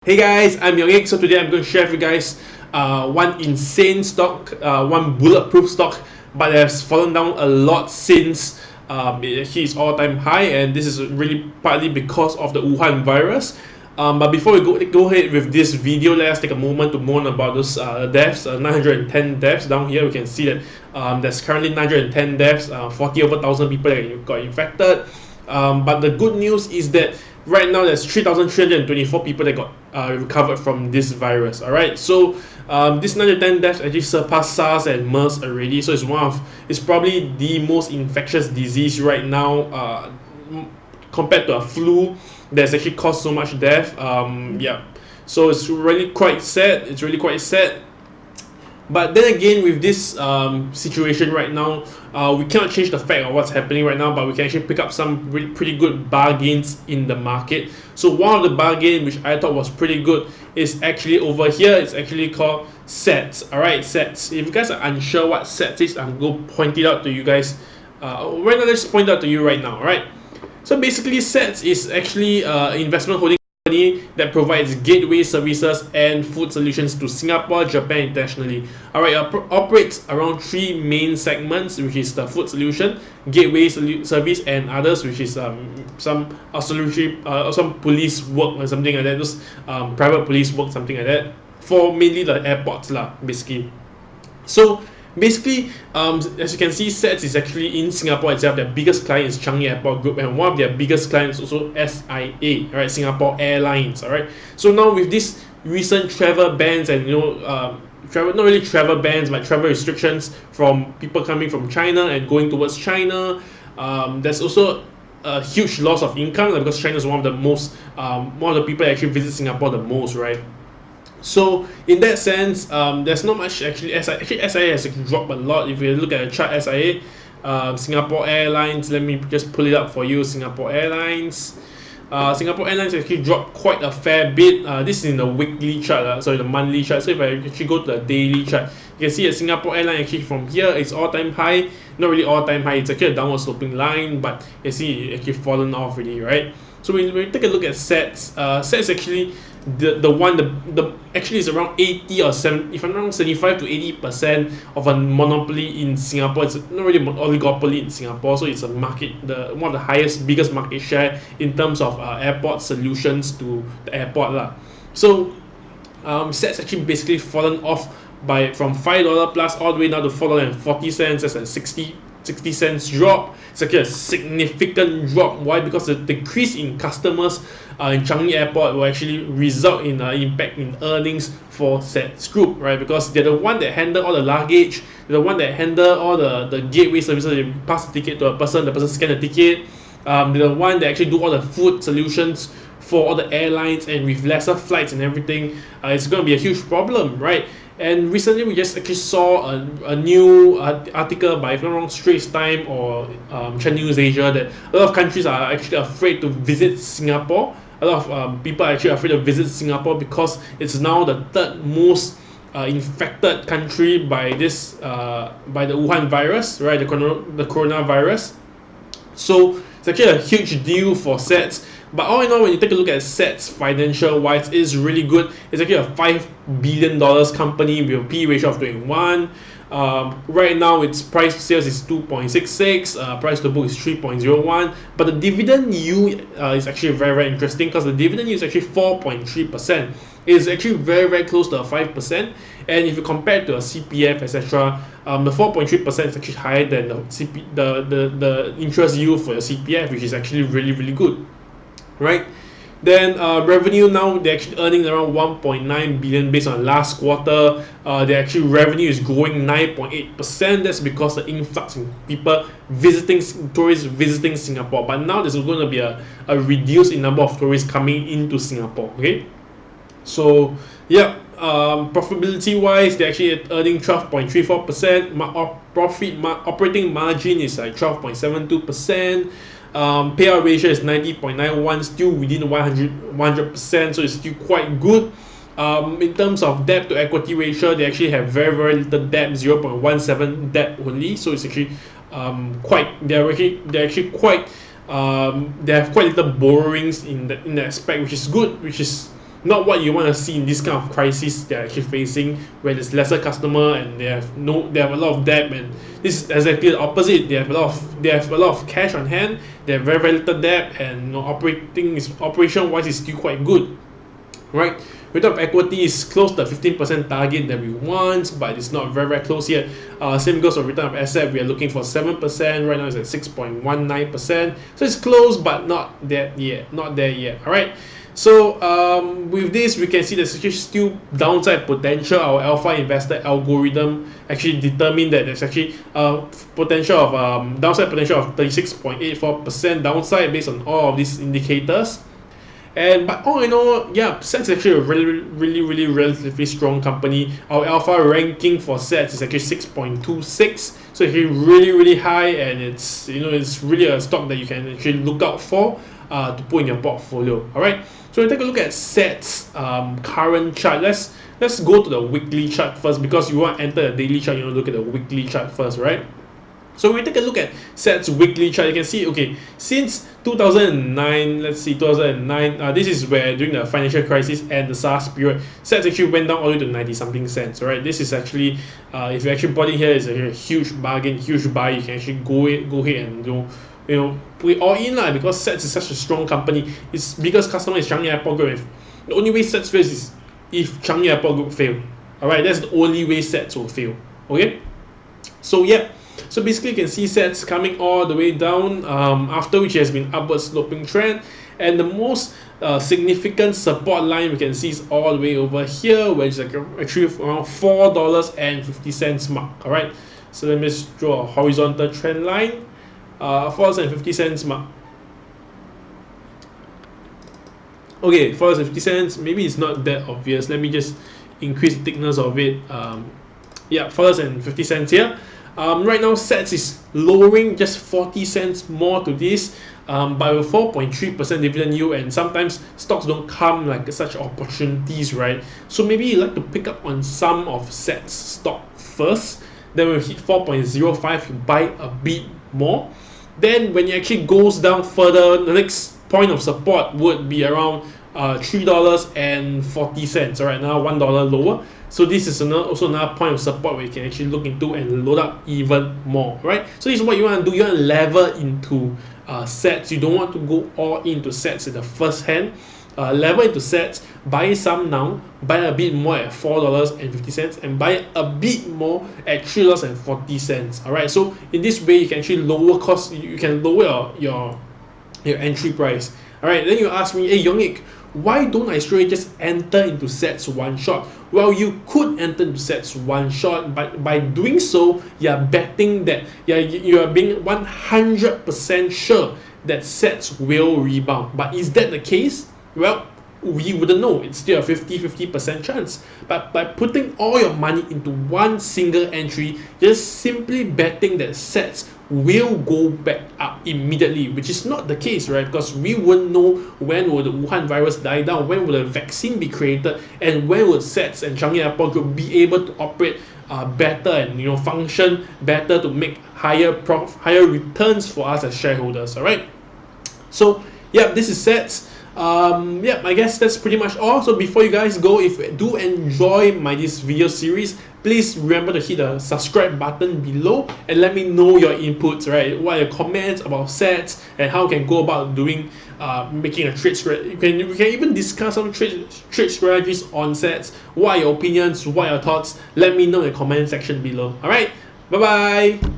Hey guys, I'm Young. So today I'm going to share with you guys one insane stock, one bulletproof stock, but it has fallen down a lot since it actually is all-time high, and this is really partly because of the Wuhan virus. But before we go ahead with this video, let us take a moment to mourn about those deaths. 910 deaths down here. We can see that there's currently 910 deaths, 40 over 1,000 people that got infected. But the good news is that right now there's 3,324 people that got recovered from this virus. All right, so this 910 deaths actually surpassed SARS and MERS already. So it's probably the most infectious disease right now, compared to a flu that's actually caused so much death. Yeah, so it's really quite sad. It's really quite sad. But then again, with this situation right now, we cannot change the fact of what's happening right now, but we can actually pick up some really pretty good bargains in the market. So one of the bargain which I thought was pretty good is actually over here. It's actually called SATS. Alright, SATS. If you guys are unsure what SATS is, I'm going to point it out to you guys. Right now, let's point it out to you right now. Alright. So basically, SATS is actually investment holding company that provides gateway services and food solutions to Singapore, Japan, internationally. Alright, operates around three main segments, which is the food solution, gateway service, and others, which is some auxiliary, some police work or something like that, those private police work, something like that, for mainly the airports lah, basically. So basically, as you can see, SATS is actually in Singapore itself. Their biggest client is Changi Airport Group, and one of their biggest clients is also SIA, right? Singapore Airlines. All right. So now with this recent travel bans and travel, not really travel bans, but travel restrictions from people coming from China and going towards China, there's also a huge loss of income because China is one of the most, one of the people that actually visit Singapore the most, right? So in that sense, there's not much actually. SIA has dropped a lot. If you look at the chart, SIA, Singapore Airlines. Let me just pull it up for you. Singapore Airlines. Singapore Airlines actually dropped quite a fair bit. This is in the weekly chart, sorry, the monthly chart. So if I actually go to the daily chart, you can see that Singapore Airlines actually from here it's all-time high. Not really all-time high. It's actually a downward sloping line, but you see it actually fallen off already, right? So when we take a look at SATS, SATS actually the actually is around 80 or 7, if I'm not wrong, 75 to 80% of a monopoly in Singapore. It's not really an oligopoly in Singapore, so it's a market, one of the biggest market share in terms of airport solutions to the airport lah. So SATS actually basically fallen off from $5 plus all the way now to $4.40. That's a 60 cents drop. It's actually a significant drop. Why? Because the decrease in customers in Changi Airport will actually result in impact in earnings for SATS Group, right? Because they're the one that handle all the luggage, they're the one that handle all the gateway services. You pass the ticket to a person, the person scan the ticket. They're the one that actually do all the food solutions for all the airlines, and with lesser flights and everything, it's going to be a huge problem, right? And recently we just actually saw a new article by, if I'm not wrong, Straits Times or Channel News Asia, that a lot of countries are actually afraid to visit Singapore. A lot of people are actually afraid to visit Singapore because it's now the third most infected country by this by the Wuhan virus, right? The coronavirus. So it's actually a huge deal for SATS. But all in all, when you take a look at SATS financial wise, it's really good. It's actually a $5 billion company with a P ratio of 21. Right now, its price to sales is 2.66, price to book is 3.01. But the dividend yield is actually very, very interesting because the dividend yield is actually 4.3%. It's actually very, very close to a 5%. And if you compare it to a CPF, etc., the 4.3% is actually higher than the interest yield for your CPF, which is actually really, really good. Right, then revenue now they're actually earning around 1.9 billion based on last quarter. Their actually revenue is growing 9.8%. That's because the influx in people tourists visiting Singapore. But now there's going to be a reduced in number of tourists coming into Singapore. Okay, so yeah, profitability wise, they're actually earning 12.34%. Operating margin is like 12.72%. Payout ratio is 90.91, still within 100%, so it's still quite good. In terms of debt to equity ratio, they actually have very, very little debt, 0.17 debt only. So it's actually they're actually quite they have quite little borrowings in that aspect, which is good, which is not what you want to see in this kind of crisis they're actually facing, where there's lesser customer and they have a lot of debt. And this is exactly the opposite. They have a lot of cash on hand, they have very little debt, and operation wise is still quite good, right? Return of equity is close to the 15% target that we want, but it's not very close yet. Same goes for return of asset. We are looking for 7%. Right now it's at 6.19%. So it's close, but not there yet. All right. So with this, we can see there's actually still downside potential. Our alpha investor algorithm actually determined that there's actually potential of downside potential of 36.84% downside based on all of these indicators. But all in all, yeah, SATS is actually a really relatively strong company. Our alpha ranking for SATS is actually 6.26, so it's really high, and it's really a stock that you can actually look out for to put in your portfolio. All right, so we take a look at SATS current chart. Let's go to the weekly chart first, because you want to enter the daily chart, you want to look at the weekly chart first, right? So we take a look at SATS weekly chart. You can see, okay, since 2009, let's see, 2009, this is where during the financial crisis and the SARS period, SATS actually went down all the way to 90 something cents, right? This is actually, if you actually bought it here, it's a huge bargain, huge buy. You can actually go ahead and put it all in lah, because SATS is such a strong company. Its biggest customer is Changi Airport Group. The only way SATS fails is if Changi Airport Group fail. Alright, that's the only way SATS will fail. Okay? So yeah. So basically you can see SATS coming all the way down, after which has been upward sloping trend, and the most significant support line we can see is all the way over here, where it's like actually around $4.50 mark. All right, so let me just draw a horizontal trend line, $4.50 mark. Okay, $4.50. Maybe it's not that obvious. Let me just increase the thickness of it. Yeah, $4.50 here. Right now, SATS is lowering just 40 cents more to this, by a 4.3% dividend yield, and sometimes stocks don't come like such opportunities, right? So maybe you like to pick up on some of SATS stock first, then when you hit 4.05, you buy a bit more. Then when it actually goes down further, the next point of support would be around $3.40. All right, now $1 lower. So this is also another point of support where you can actually look into and load up even more, right? So this is what you want to do. You want to lever into SATS. You don't want to go all into SATS in the first hand. Lever into SATS, buy some now, buy a bit more at $4.50, and buy a bit more at $3.40. All right. So in this way, you can actually lower cost. You can lower your entry price. All right. Then you ask me, hey Yongik, why don't I straight just enter into SATS one shot? Well, you could enter into SATS one shot, but by doing so, you're betting that you are being 100% sure that SATS will rebound. But is that the case? Well, we wouldn't know. It's still a 50% chance. But by putting all your money into one single entry, you're just simply betting that SATS will go back up immediately, which is not the case, right? Because we wouldn't know when will the Wuhan virus die down, when will the vaccine be created, and when will SATS and Changi Airport Group be able to operate better and function better to make higher returns for us as shareholders. All right. So yeah, this is SATS. Yeah, I guess that's pretty much all. So before you guys go, if you do enjoy this video series, please remember to hit the subscribe button below and let me know your inputs, right? What are your comments about SATS and how you can go about doing making a trade strategy. We can even discuss some trade strategies on SATS. What are your opinions? What are your thoughts? Let me know in the comment section below. All right, bye bye.